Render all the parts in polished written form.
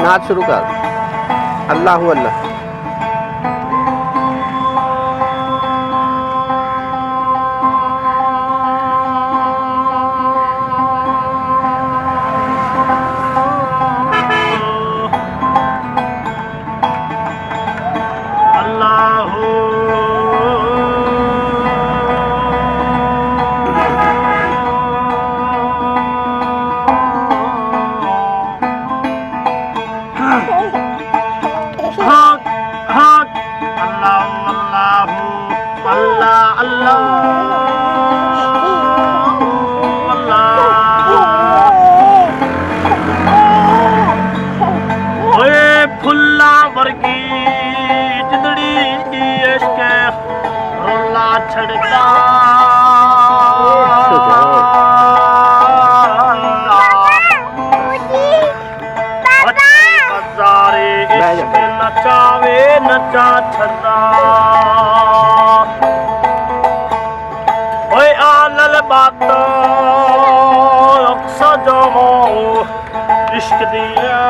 नाच शुरू कर। अल्लाह अल्लाह। छड़ता बजारे इश्क नचावे नचा छड़ा ओए आलल बात सजो इश्क दिया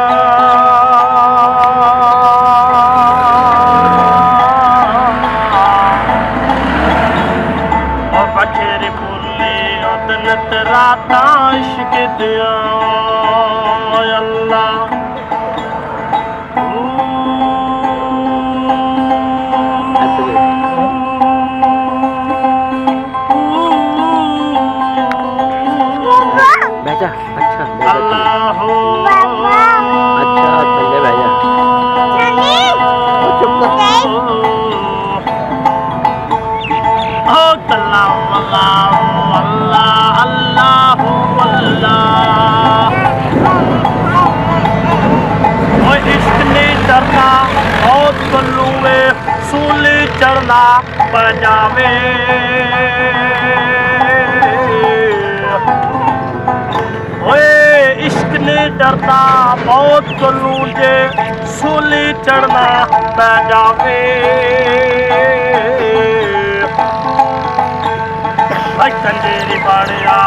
राता इश्क दिया अल्लाह बैठा अच्छा अल्लाह अच्छा चले बैठा चुप कर ओ अल्लाह अल्लाह अल्लाह इश्क ने डरना बहुत गलू में सूली चढ़ना बजावे इश्क ने डरना बहुत गलू जे सूली चढ़ना बजावे कंजेरी बाड़िया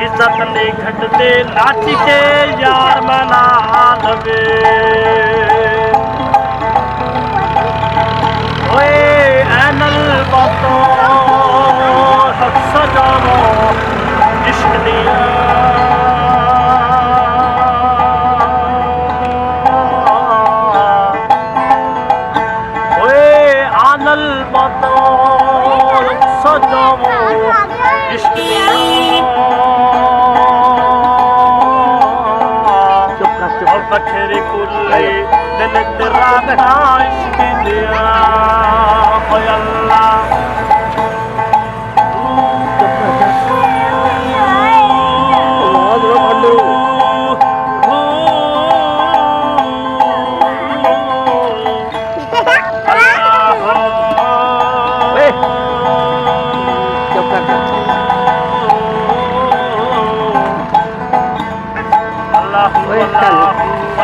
इज्जत ने घटते नाच के यार मना लगे ओए ऐनल बातों सजाओ इश्क दिया ओए आनल बातों सजाओ बखेरी कुल्ले दिल तेरा इश्क दिया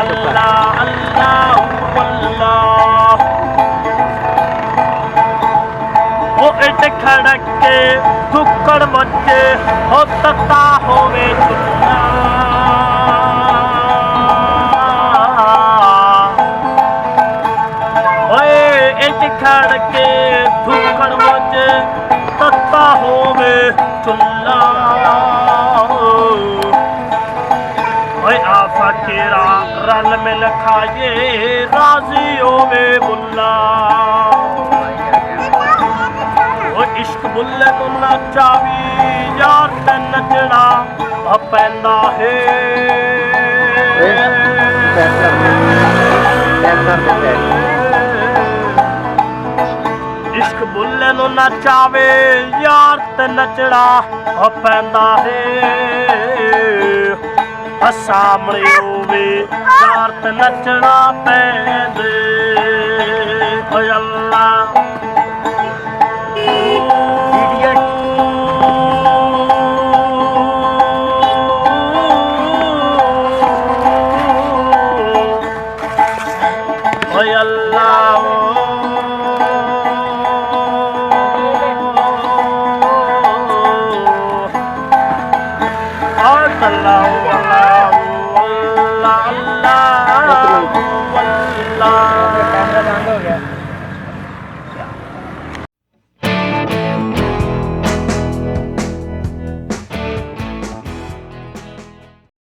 अल्लाह अल्लाह अल्लाह अल्लाह वो इट खड़क के दुक्कड़ मचे हो तता होवे चुना ओए इट खड़क के दुक्कड़ मचे तता होवे चुना फकीरा रल मिल खाए राजियों में बुल्ला वो इश्क बुल्ले तो नचावी यार ते नचना पैंदा है इश्क बुल्ले तो नचावे यार ते नचना पैंदा है सामने होवे यार ते नचना पैंदे अल्लाह अल्लाह ਯਾਰ